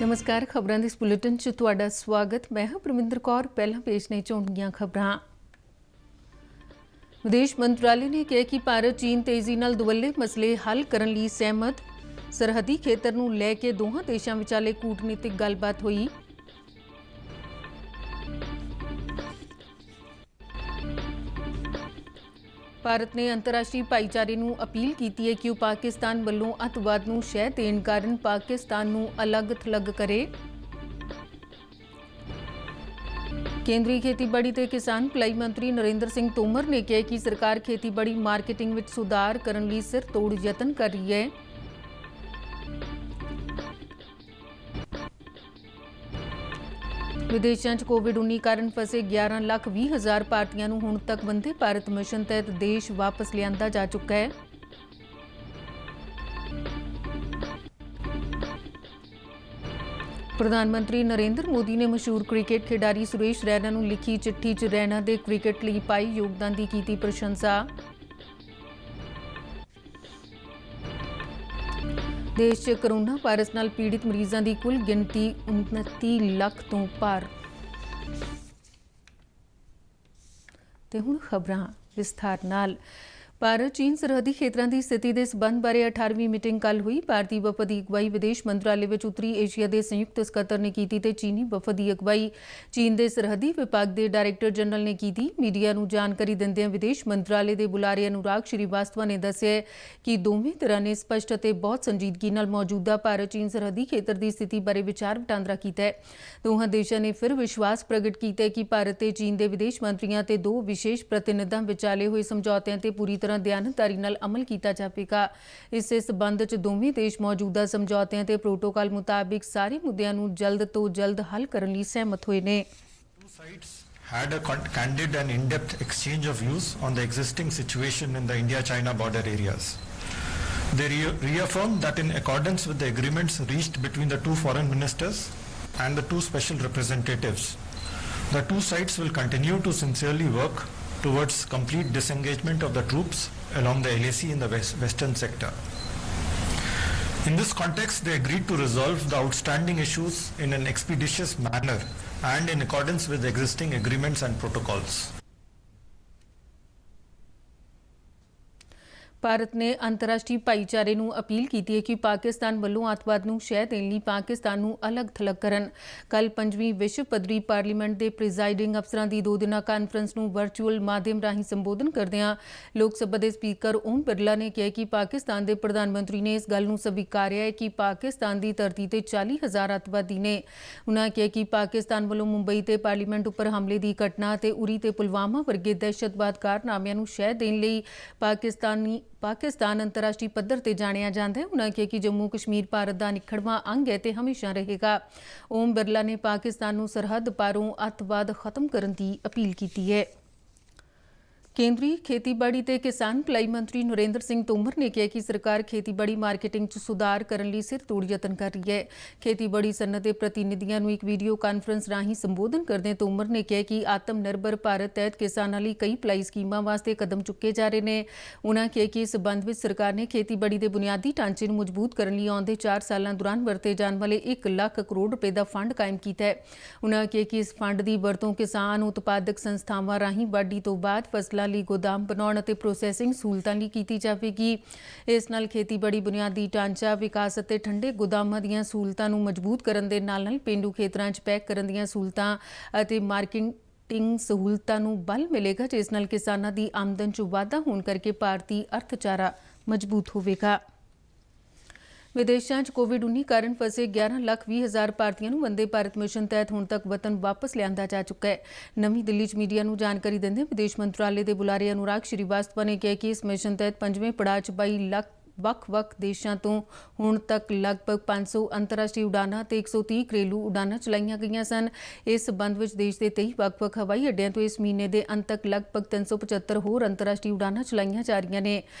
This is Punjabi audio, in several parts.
नमस्कार, खबरां दे इस बुलेटिन च तुहाडा स्वागत। मैं हां परमिंदर कौर। पहला पेश ने ਝੋਂਡੀਆਂ खबरां। विदेश मंत्रालय ने कहा कि भारत चीन तेजी नाल दुवੱਲੇ मसले हल करन लई सहमत। सरहदी खेतर नूं लै के दोहां देशां विचाले कूटनीतिक गलबात होई। भारत ने अंतर्राष्ट्रीय भाईचारे नूं अपील की है कि वह पाकिस्तान वल्लों अतवाद नूं शह देण कारण पाकिस्तान नूं अलग थलग करे। केंद्रीय खेतीबाड़ी ते किसान भलाई मंत्री नरेंद्र सिंह तोमर ने कहा कि सरकार खेतीबाड़ी मार्केटिंग विच सुधार करन लई सिर तोड़ यतन कर रही है। विदेशों च कोविड-19 कारण फसे 11,20,000 भारतीयों नूं हुण तक वंदे भारत मिशन तहत देश वापस लिआंदा जा चुका है। प्रधानमंत्री नरेंद्र मोदी ने मशहूर क्रिकेट खिडारी सुरेश रैना नूं लिखी चिट्ठी च रैना दे क्रिकेट लई पाई योगदान की कीती प्रशंसा। देश च कोरोना वायरस नाल पीड़ित मरीजों की कुल गिनती 29 लाख तो पार। ते हुण खबरां विस्तार नाल। भारत चीन सरहदी खेतरां की स्थिति के संबंध बारे 18वीं मीटिंग कल हुई। भारतीय वफद की अगवाई विदेश मंत्रालय में उत्तरी एशिया के संयुक्त सकत्तर ने की ते चीनी वफद की अगवाई चीन के सरहदी विभाग के डायरैक्टर जनरल ने की। मीडिया को जानकारी दिंदियां विदेश मंत्रालय के बुलारे अनुराग श्रीवास्तव ने दस्सिया कि दोवें धिरां ने स्पष्ट और बहुत संजीदगी नाल मौजूदा भारत चीन सरहदी खेतर की स्थिति बारे विचार वटांदरा किया है। दोहां देशों ने फिर विश्वास प्रगट किया कि भारत ते चीन के विदेश मंत्रियों ते दो विशेष प्रतिनिधियों विचाले हुए समझौतिਆਂ ते पूरी तरह दयानतदारी नाल अमल किया जाएगा। इस संबंध च दोवें देश मौजूदा समझौतिਆਂ ते प्रोटोकॉल मुताबिक सारे मुद्दों नूं जल्द तो जल्द हल करने लई सहमत हुए ने। Two sides had a candid and in-depth exchange of views on the existing situation in the India-China border areas. They reaffirmed that in accordance with the agreements reached between the two foreign ministers and the two special representatives, the two sides will continue to sincerely work towards complete disengagement of the troops along the LAC in the western sector. In this context, they agreed to resolve the outstanding issues in an expeditious manner and in accordance with existing agreements and protocols. Bharat ने अंतर्राष्ट्रीय भाईचारे नूं अपील की है कि पाकिस्तान वल्लों अतवाद नूं शह देण लई पाकिस्तान नूं अलग थलग करन। कल 5वीं विश्व पद्धरी पार्लीमेंट के प्रिजाइडिंग अफसरां की 2 दिना कानफ्रेंस नूं वर्चुअल माध्यम राहीं संबोधन करदिआं लोक सभा के स्पीकर ओम बिरला ने कहा कि पाकिस्तान के प्रधानमंत्री ने इस गल नूं स्वीकारिआ है कि पाकिस्तान की धरती ते 40,000 अतवादी ने। उन्होंने कहा कि पाकिस्तान वल्लों मुंबई ते पार्लीमेंट उपर हमले की घटना ते उरी ते पुलवामा वर्गे दहशतवाद कारनामिਆਂ नूं शह देण लई पाकिस्तान अंतर्राष्ट्रीय पद्धर ते जाणिया जाता है। उन्होंने कहा कि जम्मू कश्मीर भारत का निखड़वां अंग है ते हमेशा रहेगा। ओम बिरला ने पाकिस्तान नूं सरहद पारों अतवाद खत्म करने की अपील की है। केंद्रीय खेतीबाड़ी ते किसान भलाई मंत्री नरेंद्र सिंह तोमर ने कहा कि सरकार खेतीबाड़ी मार्केटिंग च सुधार करने लई सिर तोड़ यतन कर रही है। खेतीबाड़ी सनत के प्रतिनिधियों को एक वीडियो कानफ्रेंस राहीं संबोधन करदे तोमर ने कहा कि आत्म निर्भर भारत तहत किसानों लई कई भलाई स्कीमां वास्ते कदम चुके जा रहे हैं। उन्होंने कहा कि इस संबंध में सरकार ने खेतीबाड़ी के बुनियादी ढांचे नूं मजबूत करने लई आउंदे 4 सालों दौरान वरते जाने वाले 1 लाख करोड़ रुपए का फंड कायम किया है। उन्होंने कहा कि इस फंड की वरतों किसान उत्पादक संस्थावां राहीं वाढी तो बाद फसलों ਲਈ गोदाम बनाउण ਅਤੇ प्रोसैसिंग सहूलतां ਲਈ ਕੀਤੀ ਜਾਵੇਗੀ। ਇਸ ਨਾਲ ਖੇਤੀਬਾੜੀ ਬੁਨਿਆਦੀ ਢਾਂਚਾ ਵਿਕਾਸ ਅਤੇ ਠੰਡੇ ਗੋਦਾਮਾਂ ਦੀਆਂ ਸਹੂਲਤਾਂ ਨੂੰ ਮਜ਼ਬੂਤ ਕਰਨ ਦੇ ਨਾਲ-ਨਾਲ ਪੇਂਡੂ ਖੇਤਰਾਂ 'ਚ ਪੈਕ ਕਰਨ ਦੀਆਂ ਸਹੂਲਤਾਂ ਅਤੇ ਮਾਰਕੀਟਿੰਗ सहूलतां ਨੂੰ बल मिलेगा, जिस नाल किसानां ਦੀ आमदन 'ਚ वाधा होने करके भारतीय अर्थचारा मजबूत होवेगा। विदेशों च कोविड-19 कारण फसे 11,20,000 भारतीयों को वंदे भारत मिशन तहत हुण तक वतन वापस लिआंदा जा चुका है। नवीं दिल्ली च मीडिया को जानकारी दिंदे विदेश मंत्रालय के बुलारे अनुराग श्रीवास्तव ने कहा कि इस मिशन तहत 5वें पड़ाव 22 लाख ਵੱਖ-ਵੱਖ देशों तो हुण तक लगभग 500 अंतरराष्ट्रीय उड़ानां ते 130 घरेलू उड़ानां चलाईਆਂ गईਆਂ सन। इस संबंध में देश के 23 ਵੱਖ-ਵੱਖ हवाई अड्डियां तो इस महीने के अंत तक लगभग 375 होर अंतरराष्ट्रीय उड़ानां चलाईਆਂ जा रही ने।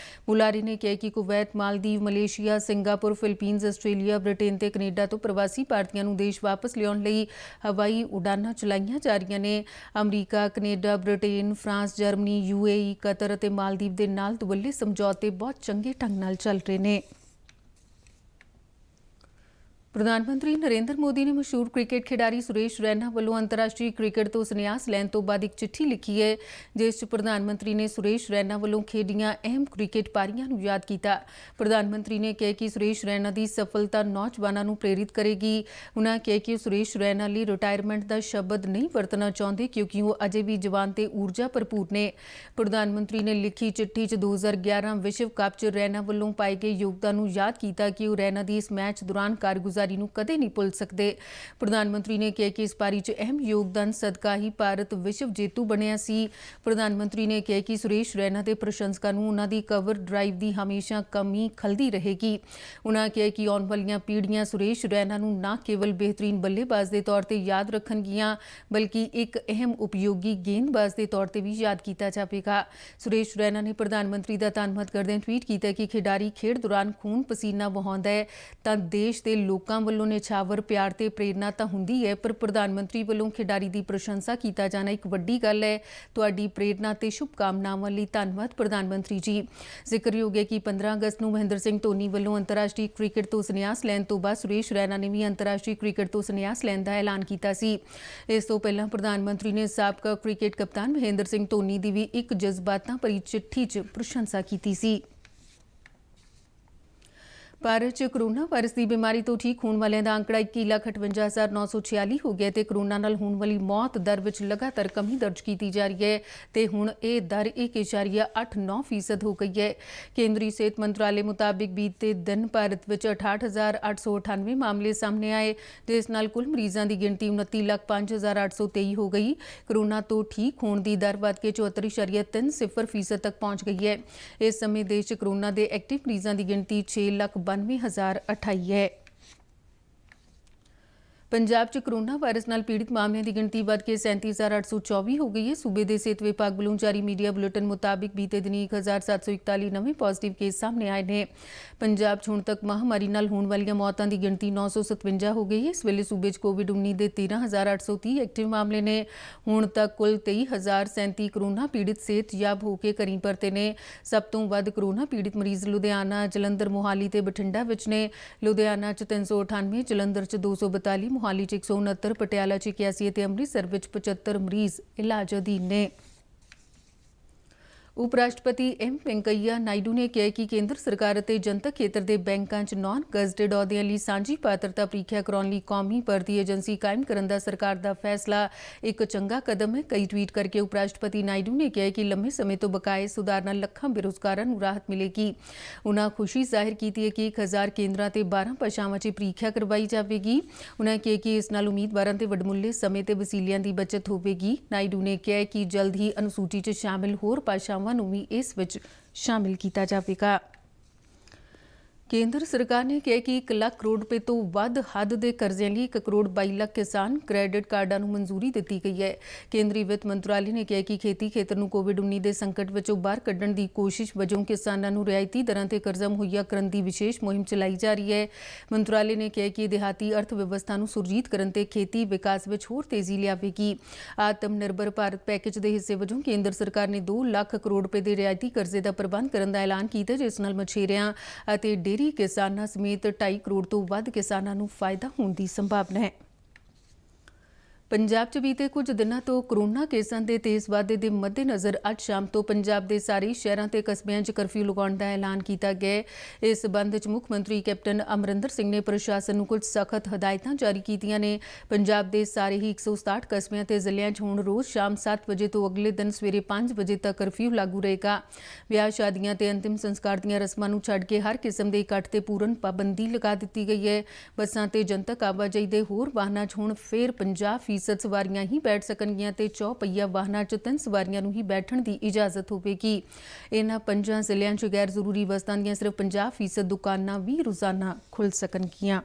बुलारे ने कहा कि Kuwait, Maldives, Malaysia, Singapore, Philippines, Australia, Britain ते कनेडा तो प्रवासी भारतीयों को देश वापस लियाउण लई हवाई उड़ानां चलाईਆਂ जा रही ने। America, Canada, Britain, France, Germany, UAE, Qatar ते मालदीव के नाल दुवੱਲੇ समझौते बहुत चंगे ढंग नाल चल रहे हैं। ਪ੍ਰਧਾਨ ਮੰਤਰੀ ਨਰਿੰਦਰ ਮੋਦੀ ਨੇ ਮਸ਼ਹੂਰ ਕ੍ਰਿਕਟ ਖਿਡਾਰੀ ਸੁਰੇਸ਼ ਰੈਨਾ ਵੱਲੋਂ ਅੰਤਰਰਾਸ਼ਟਰੀ ਕ੍ਰਿਕਟ ਤੋਂ ਸੰਨਿਆਸ ਲੈਣ ਤੋਂ ਬਾਅਦ ਇੱਕ ਚਿੱਠੀ ਲਿਖੀ ਹੈ, ਜਿਸ 'ਚ ਪ੍ਰਧਾਨ ਮੰਤਰੀ ਨੇ ਸੁਰੇਸ਼ ਰੈਨਾ ਵੱਲੋਂ ਖੇਡੀਆਂ ਅਹਿਮ ਕ੍ਰਿਕਟ ਪਾਰੀਆਂ ਨੂੰ ਯਾਦ ਕੀਤਾ। ਪ੍ਰਧਾਨ ਮੰਤਰੀ ਨੇ ਕਿਹਾ ਕਿ ਸੁਰੇਸ਼ ਰੈਨਾ ਦੀ ਸਫਲਤਾ ਨੌਜਵਾਨਾਂ ਨੂੰ ਪ੍ਰੇਰਿਤ ਕਰੇਗੀ। ਉਨ੍ਹਾਂ ਕਿਹਾ ਕਿ ਸੁਰੇਸ਼ ਰੈਨਾ ਲਈ ਰਿਟਾਇਰਮੈਂਟ ਦਾ ਸ਼ਬਦ ਨਹੀਂ ਵਰਤਣਾ ਚਾਹੁੰਦੇ ਕਿਉਂਕਿ ਉਹ ਅਜੇ ਵੀ ਜਵਾਨ ਤੇ ਊਰਜਾ ਭਰਪੂਰ ਨੇ। ਪ੍ਰਧਾਨ ਮੰਤਰੀ ਨੇ ਲਿਖੀ ਚਿੱਠੀ 'ਚ 2011 ਵਿਸ਼ਵ ਕੱਪ 'ਚ ਰੈਨਾ ਵੱਲੋਂ ਪਾਏ ਗਏ ਯੋਗਦਾਨ ਨੂੰ ਯਾਦ ਕੀਤਾ ਕਿ ਉਹ ਰੈਨਾ ਦੀ ਇਸ ਮੈਚ ਦੌਰਾਨ ਕਾਰਗੁਜ਼ਾਰੀ ਨੂੰ ਕਦੇ ਨਹੀਂ ਭੁੱਲ ਸਕਦੇ। ਪ੍ਰਧਾਨ ਮੰਤਰੀ ਨੇ ਕਿਹਾ ਕਿ ਇਸ ਪਾਰੀ 'ਚ ਅਹਿਮ ਯੋਗਦਾਨ ਸਦਕਾ ਹੀ ਭਾਰਤ ਵਿਸ਼ਵ ਜੇਤੂ ਬਣਿਆ ਸੀ। ਪ੍ਰਧਾਨ ਮੰਤਰੀ ਨੇ ਕਿਹਾ ਕਿ ਸੁਰੇਸ਼ ਰੈਨਾ ਦੇ ਪ੍ਰਸ਼ੰਸਕਾਂ ਨੂੰ ਉਨ੍ਹਾਂ ਦੀ ਕਵਰ ਡਰਾਈਵ ਦੀ ਹਮੇਸ਼ਾ ਕਮੀ ਖਲਦੀ ਰਹੇਗੀ। ਉਨ੍ਹਾਂ ਕਿਹਾ ਕਿ ਆਉਣ ਵਾਲੀਆਂ ਪੀੜ੍ਹੀਆਂ ਸੁਰੇਸ਼ ਰੈਨਾ ਨੂੰ ਨਾ ਕੇਵਲ ਬਿਹਤਰੀਨ ਬੱਲੇਬਾਜ਼ ਦੇ ਤੌਰ ਤੇ ਯਾਦ ਰੱਖਣਗੀਆਂ ਬਲਕਿ ਇੱਕ ਅਹਿਮ ਉਪਯੋਗੀ ਗੇਂਦਬਾਜ਼ ਦੇ ਤੌਰ ਤੇ ਵੀ ਯਾਦ ਕੀਤਾ ਜਾਵੇਗਾ। ਸੁਰੇਸ਼ ਰੈਨਾ ਨੇ ਪ੍ਰਧਾਨ ਮੰਤਰੀ ਦਾ ਧੰਨਵਾਦ ਕਰਦਿਆਂ ਟਵੀਟ ਕੀਤਾ ਕਿ ਖਿਡਾਰੀ ਖੇਡ ਦੌਰਾਨ ਖੂਨ ਪਸੀਨਾ ਵਹਾਉਂਦਾ ਹੈ ਤਾਂ ਦੇਸ਼ ਦੇ ਲੋਕਾਂ ਵੱਲੋਂ ਨਿਛਾਵਰ ਪਿਆਰ ਤੇ ਪ੍ਰੇਰਨਾ ਤਾਂ ਹੁੰਦੀ ਹੈ, ਪਰ ਪ੍ਰਧਾਨ ਮੰਤਰੀ ਵੱਲੋਂ ਖਿਡਾਰੀ ਦੀ ਪ੍ਰਸ਼ੰਸਾ ਕੀਤਾ ਜਾਣਾ ਇੱਕ ਵੱਡੀ ਗੱਲ ਹੈ। ਤੁਹਾਡੀ ਪ੍ਰੇਰਨਾ ਤੇ ਸ਼ੁਭਕਾਮਨਾਵਾਂ ਲਈ ਧੰਨਵਾਦ ਪ੍ਰਧਾਨ ਮੰਤਰੀ ਜੀ। ਜ਼ਿਕਰਯੋਗ ਹੈ ਕਿ 15 ਅਗਸਤ ਨੂੰ ਮਹਿੰਦਰ ਸਿੰਘ ਧੋਨੀ ਵੱਲੋਂ ਅੰਤਰਰਾਸ਼ਟਰੀ ਕ੍ਰਿਕਟ ਤੋਂ ਸੰਨਿਆਸ ਲੈਣ ਤੋਂ ਬਾਅਦ ਸੁਰੇਸ਼ ਰੈਨਾ ਨੇ ਵੀ ਅੰਤਰਰਾਸ਼ਟਰੀ ਕ੍ਰਿਕਟ ਤੋਂ ਸੰਨਿਆਸ ਲੈਣ ਦਾ ਐਲਾਨ ਕੀਤਾ ਸੀ। ਇਸ ਤੋਂ ਪਹਿਲਾਂ ਪ੍ਰਧਾਨ ਮੰਤਰੀ ਨੇ ਸਾਬਕਾ ਕ੍ਰਿਕਟ ਕਪਤਾਨ ਮਹਿੰਦਰ ਸਿੰਘ ਧੋਨੀ ਦੀ ਵੀ ਇੱਕ ਜਜ਼ਬਾਤਾਂ ਭਰੀ ਚਿੱਠੀ 'ਚ ਪ੍ਰਸ਼ੰਸਾ ਕੀਤੀ ਸੀ। ਭਾਰਤ 'ਚ ਕੋਰੋਨਾ ਵਾਇਰਸ ਦੀ ਬਿਮਾਰੀ ਤੋਂ ਠੀਕ ਹੋਣ ਵਾਲਿਆਂ ਦਾ ਅੰਕੜਾ 21,58,946 ਹੋ ਗਿਆ ਤੇ ਕੋਰੋਨਾ ਨਾਲ ਹੋਣ ਵਾਲੀ ਮੌਤ ਦਰ ਵਿੱਚ ਲਗਾਤਾਰ ਕਮੀ ਦਰਜ ਕੀਤੀ ਜਾ ਰਹੀ ਹੈ ਤੇ ਹੁਣ ਇਹ ਦਰ 1.89% ਹੋ ਗਈ ਹੈ। ਕੇਂਦਰੀ ਸਿਹਤ ਮੰਤਰਾਲੇ ਮੁਤਾਬਿਕ ਬੀਤੇ ਦਿਨ ਭਾਰਤ ਵਿੱਚ 68,898 ਮਾਮਲੇ ਸਾਹਮਣੇ ਆਏ, ਜਿਸ ਨਾਲ ਕੁੱਲ ਮਰੀਜ਼ਾਂ ਦੀ ਗਿਣਤੀ 29,05,823 ਹੋ ਗਈ। ਕੋਰੋਨਾ ਤੋਂ ਠੀਕ ਹੋਣ ਦੀ ਦਰ ਵੱਧ ਕੇ 74.30% ਤੱਕ ਪਹੁੰਚ ਗਈ ਹੈ। ਇਸ ਸਮੇਂ ਦੇਸ਼ 'ਚ ਕੋਰੋਨਾ ਦੇ ਐਕਟਿਵ ਮਰੀਜ਼ਾਂ ਦੀ ਗਿਣਤੀ 6,92,028 ਹੈ। ਪੰਜਾਬ 'ਚ ਕੋਰੋਨਾ ਵਾਇਰਸ ਨਾਲ ਪੀੜਿਤ ਮਾਮਲਿਆਂ ਦੀ ਗਿਣਤੀ ਵੱਧ ਕੇ 37,824 ਹੋ ਗਈ ਹੈ। ਸੂਬੇ ਦੇ ਸਿਹਤ ਵਿਭਾਗ ਵੱਲੋਂ ਜਾਰੀ ਮੀਡੀਆ ਬੁਲੇਟਿਨ ਮੁਤਾਬਿਕ ਬੀਤੇ ਦਿਨੀ 1,741 ਨਵੇਂ ਪੋਜ਼ਿਟਿਵ ਕੇਸ ਸਾਹਮਣੇ ਆਏ ਨੇ। ਪੰਜਾਬ 'ਚ ਹੁਣ ਤੱਕ ਮਹਾਮਾਰੀ ਨਾਲ ਹੋਣ ਵਾਲੀਆਂ ਮੌਤਾਂ ਦੀ ਗਿਣਤੀ 957 ਹੋ ਗਈ ਹੈ। ਇਸ ਵੇਲੇ ਸੂਬੇ 'ਚ ਕੋਵਿਡ-19 ਦੇ 13,830 ਐਕਟਿਵ ਮਾਮਲੇ ਨੇ। ਹੁਣ ਤੱਕ ਕੁੱਲ 23,037 ਕੋਰੋਨਾ ਪੀੜਿਤ ਸਿਹਤਯਾਬ ਹੋ ਕੇ ਘਰੀਂ ਪਰਤੇ ਨੇ। ਸਭ ਤੋਂ ਵੱਧ ਕੋਰੋਨਾ ਪੀੜਿਤ ਮਰੀਜ਼ ਲੁਧਿਆਣਾ, ਜਲੰਧਰ, ਮੋਹਾਲੀ ਤੇ ਬਠਿੰਡਾ ਵਿੱਚ ਨੇ। ਲੁਧਿਆਣਾ 'ਚ 398, ਜਲੰਧਰ 'ਚ 242, ਮੋਹਾਲੀ 'ਚ 169, ਪਟਿਆਲਾ 'ਚ 81 ਅਤੇ ਅੰਮ੍ਰਿਤਸਰ ਵਿੱਚ 75 ਮਰੀਜ਼ ਇਲਾਜ ਅਧੀਨ ਨੇ। ਉਪ ਰਾਸ਼ਟਰਪਤੀ ਐਮ ਵੈਂਕਈਆ ਨਾਇਡੂ ਨੇ ਕਿਹਾ ਕਿ ਕੇਂਦਰ ਸਰਕਾਰ ਅਤੇ ਜਨਤਕ ਖੇਤਰ ਦੇ ਬੈਂਕਾਂ 'ਚ ਨਾਨ ਗਜ਼ਟਡ ਅਹੁਦਿਆਂ ਲਈ ਸਾਂਝੀ ਪਾਤਰਤਾ ਪ੍ਰੀਖਿਆ ਕਰਾਉਣ ਲਈ ਕੌਮੀ ਭਰਤੀ ਏਜੰਸੀ ਕਾਇਮ ਕਰਨ ਦਾ ਸਰਕਾਰ ਦਾ ਫੈਸਲਾ ਇੱਕ ਚੰਗਾ ਕਦਮ ਹੈ। ਕਈ ਟਵੀਟ ਕਰਕੇ ਉਪ ਰਾਸ਼ਟਰਪਤੀ ਨਾਇਡੂ ਨੇ ਕਿਹਾ ਕਿ ਲੰਮੇ ਸਮੇਂ ਤੋਂ ਬਕਾਏ ਸੁਧਾਰ ਨਾਲ ਲੱਖਾਂ ਬੇਰੁਜ਼ਗਾਰਾਂ ਨੂੰ ਰਾਹਤ ਮਿਲੇਗੀ। ਉਨ੍ਹਾਂ ਖੁਸ਼ੀ ਜ਼ਾਹਿਰ ਕੀਤੀ ਹੈ ਕਿ 1000 ਕੇਂਦਰਾਂ ਤੇ 12 ਭਾਸ਼ਾਵਾਂ 'ਚ ਪ੍ਰੀਖਿਆ ਕਰਵਾਈ ਜਾਵੇਗੀ। ਉਨ੍ਹਾਂ ਕਿਹਾ ਕਿ ਇਸ ਨਾਲ ਉਮੀਦਵਾਰਾਂ ਤੇ ਵਡਮੁੱਲੇ ਸਮੇਂ ਤੇ ਵਸੀਲਿਆਂ ਦੀ ਬਚਤ ਹੋਵੇਗੀ। ਨਾਇਡੂ ਨੇ ਕਿਹਾ ਕਿ ਜਲਦ ਹੀ ਅਨੁਸੂਚੀ 'ਚ ਸ਼ਾਮਿਲ ਹੋਰ ਭਾਸ਼ਾਵਾਂ ਨੂੰ ਵੀ ਇਸ ਵਿੱਚ ਸ਼ਾਮਿਲ ਕੀਤਾ ਜਾਵੇਗਾ। ਕੇਂਦਰ ਸਰਕਾਰ ਨੇ ਕਿਹਾ ਕਿ 1 ਲੱਖ ਕਰੋੜ ਰੁਪਏ ਤੋਂ ਵੱਧ ਹੱਦ ਦੇ ਕਰਜ਼ਿਆਂ ਲਈ 1 ਕਰੋੜ 22 ਲੱਖ ਕਿਸਾਨ ਕ੍ਰੈਡਿਟ ਕਾਰਡਾਂ ਨੂੰ ਮਨਜ਼ੂਰੀ ਦਿੱਤੀ ਗਈ ਹੈ। ਕੇਂਦਰੀ ਵਿੱਤ ਮੰਤਰਾਲੇ ਨੇ ਕਿਹਾ ਕਿ ਖੇਤੀ ਖੇਤਰ ਨੂੰ ਕੋਵਿਡ-19 ਦੇ ਸੰਕਟ ਵਿੱਚੋਂ ਬਾਹਰ ਕੱਢਣ ਦੀ ਕੋਸ਼ਿਸ਼ ਵਜੋਂ ਕਿਸਾਨਾਂ ਨੂੰ ਰਿਆਇਤੀ ਦਰਾਂ ਤੇ ਕਰਜ਼ਾ ਮੁਹੱਈਆ ਕਰਨ ਦੀ ਵਿਸ਼ੇਸ਼ ਮੁਹਿੰਮ ਚਲਾਈ ਜਾ ਰਹੀ ਹੈ। ਮੰਤਰਾਲੇ ਨੇ ਕਿਹਾ ਕਿ ਦਿਹਾਤੀ ਅਰਥ ਵਿਵਸਥਾ ਨੂੰ ਸੁਰਜੀਤ ਕਰਨ ਤੇ ਖੇਤੀ ਵਿਕਾਸ ਵਿੱਚ ਹੋਰ ਤੇਜ਼ੀ ਲਿਆਵੇਗੀ। ਆਤਮ ਨਿਰਭਰ ਭਾਰਤ ਪੈਕੇਜ ਦੇ ਹਿੱਸੇ ਵਜੋਂ ਕੇਂਦਰ ਸਰਕਾਰ ਨੇ 2 ਲੱਖ ਕਰੋੜ ਰੁਪਏ ਦੇ ਰਿਆਇਤੀ ਕਰਜ਼ੇ ਦਾ ਪ੍ਰਬੰਧ ਕਰਨ ਦਾ ਐਲਾਨ ਕੀਤਾ, ਜਿਸ ਨਾਲ ਮਛੇਰਿਆਂ ਅਤੇ ਡੇਅਰੀ ਕਿਸਾਨਾਂ ਸਮੇਤ 2.5 ਕਰੋੜ ਤੋਂ ਵੱਧ ਕਿਸਾਨਾਂ ਨੂੰ ਫਾਇਦਾ ਹੋਣ ਦੀ ਸੰਭਾਵਨਾ ਹੈ। ਪੰਜਾਬ 'ਚ ਬੀਤੇ ਕੁਝ ਦਿਨਾਂ ਤੋਂ ਕੋਰੋਨਾ ਕੇਸਾਂ ਦੇ ਤੇਜ਼ ਵਾਧੇ ਦੇ ਮੱਦੇਨਜ਼ਰ ਅੱਜ ਸ਼ਾਮ ਤੋਂ ਪੰਜਾਬ ਦੇ ਸਾਰੇ ਸ਼ਹਿਰਾਂ ਤੇ ਕਸਬਿਆਂ 'ਚ ਕਰਫਿਊ ਲਗਾਉਣ ਦਾ ਐਲਾਨ ਕੀਤਾ ਗਿਆ। ਇਸ ਸਬੰਧ 'ਚ ਮੁੱਖ ਮੰਤਰੀ ਕੈਪਟਨ ਅਮਰਿੰਦਰ ਸਿੰਘ ਨੇ ਪ੍ਰਸ਼ਾਸਨ ਨੂੰ ਕੁਝ ਸਖਤ ਹਦਾਇਤਾਂ ਜਾਰੀ ਕੀਤੀਆਂ ਨੇ। ਪੰਜਾਬ ਦੇ ਸਾਰੇ ਹੀ 167 ਕਸਬਿਆਂ ਤੇ ਜ਼ਿਲ੍ਹਿਆਂ 'ਚ ਹੁਣ ਰੋਜ਼ ਸ਼ਾਮ 7 ਵਜੇ ਤੋਂ ਅਗਲੇ ਦਿਨ ਸਵੇਰੇ 5 ਵਜੇ ਤੱਕ ਕਰਫਿਊ ਲਾਗੂ ਰਹੇਗਾ। ਵਿਆਹ ਸ਼ਾਦੀਆਂ ਤੇ ਅੰਤਿਮ ਸੰਸਕਾਰ ਦੀਆਂ ਰਸਮਾਂ ਨੂੰ ਛੱਡ ਕੇ ਹਰ ਕਿਸਮ ਦੇ ਇਕੱਠ ਤੇ ਪੂਰਨ ਪਾਬੰਦੀ ਲਗਾ ਦਿੱਤੀ ਗਈ ਹੈ। ਬੱਸਾਂ ਤੇ ਜਨਤਕ ਆਵਾਜਾਈ ਦੇ ਹੋਰ ਵਾਹਨਾਂ 'ਚ ਹੁਣ ਫਿਰ 50% ਸਵਾਰੀਆਂ ਹੀ ਬੈਠ ਸਕਣਗੀਆਂ ਤੇ ਚੌਪਹੀਆ ਵਾਹਨਾਂ 'ਚ 3 ਸਵਾਰੀਆਂ ਨੂੰ ਹੀ ਬੈਠਣ ਦੀ ਇਜਾਜ਼ਤ ਹੋਵੇਗੀ। ਇਹਨਾਂ 5 ਜ਼ਿਲ੍ਹਿਆਂ 'ਚ ਗੈਰ ਜ਼ਰੂਰੀ ਵਸਤਾਂ ਦੀਆਂ ਸਿਰਫ 50% ਦੁਕਾਨਾਂ ਵੀ ਰੋਜ਼ਾਨਾ ਖੁੱਲ੍ਹ ਸਕਣਗੀਆਂ।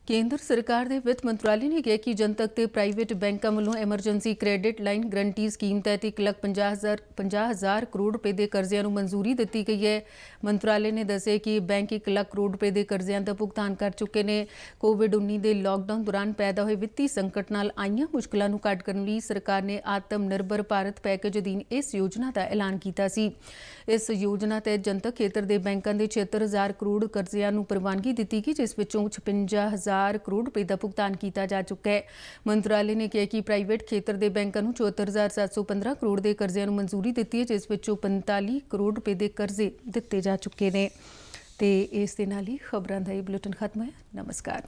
ਕੇਂਦਰ ਸਰਕਾਰ ਦੇ ਵਿੱਤ ਮੰਤਰਾਲੇ ਨੇ ਕਿਹਾ ਕਿ ਜਨਤਕ ਤੇ ਪ੍ਰਾਈਵੇਟ ਬੈਂਕਾਂ ਵੱਲੋਂ emergency credit line guarantee scheme ਤਹਿਤ 1,50,000 ਕਰੋੜ ਰੁਪਏ ਦੇ ਕਰਜ਼ਿਆਂ ਨੂੰ ਮਨਜ਼ੂਰੀ ਦਿੱਤੀ ਗਈ ਹੈ। ਮੰਤਰਾਲੇ ਨੇ ਦੱਸਿਆ ਕਿ ਬੈਂਕ 1 ਲੱਖ ਕਰੋੜ ਰੁਪਏ ਦੇ ਕਰਜ਼ਿਆਂ ਦਾ ਭੁਗਤਾਨ ਕਰ ਚੁੱਕੇ ਨੇ। ਕੋਵਿਡ-19 ਦੇ ਲਾਕਡਾਊਨ ਦੌਰਾਨ ਪੈਦਾ ਹੋਏ ਵਿੱਤੀ ਸੰਕਟ ਨਾਲ ਆਈਆਂ ਮੁਸ਼ਕਲਾਂ ਨੂੰ ਘੱਟ ਕਰਨ ਲਈ ਸਰਕਾਰ ਨੇ ਆਤਮ ਨਿਰਭਰ ਭਾਰਤ ਪੈਕੇਜ ਅਧੀਨ ਇਸ ਯੋਜਨਾ ਦਾ ਐਲਾਨ ਕੀਤਾ ਸੀ। ਇਸ ਯੋਜਨਾ ਤਹਿਤ ਜਨਤਕ ਖੇਤਰ ਦੇ ਬੈਂਕਾਂ ਦੇ 76,000 ਕਰੋੜ ਕਰਜ਼ਿਆਂ ਨੂੰ ਪ੍ਰਵਾਨਗੀ ਦਿੱਤੀ ਗਈ, ਜਿਸ ਵਿੱਚੋਂ 56,000 ਕਰੋੜ ਰੁਪਏ ਦਾ ਭੁਗਤਾਨ ਕੀਤਾ ਜਾ ਚੁੱਕਾ ਹੈ। ਮੰਤਰਾਲੇ ਨੇ ਕਿਹਾ ਕਿ ਪ੍ਰਾਈਵੇਟ ਖੇਤਰ ਦੇ ਬੈਂਕਾਂ ਨੂੰ 74,715 ਕਰੋੜ ਦੇ ਕਰਜ਼ਿਆਂ ਨੂੰ ਮਨਜ਼ੂਰੀ ਦਿੱਤੀ ਹੈ, ਜਿਸ ਵਿੱਚੋਂ 45 ਕਰੋੜ ਰੁਪਏ ਦੇ ਕਰਜ਼ੇ ਦਿੱਤੇ ਜਾ ਚੁੱਕੇ ਨੇ। ਤੇ ਇਸ ਦੇ ਨਾਲ ਹੀ ਖਬਰਾਂ ਦਾ ਇਹ ਬੁਲੇਟਿਨ ਖਤਮ ਹੈ। ਨਮਸਕਾਰ।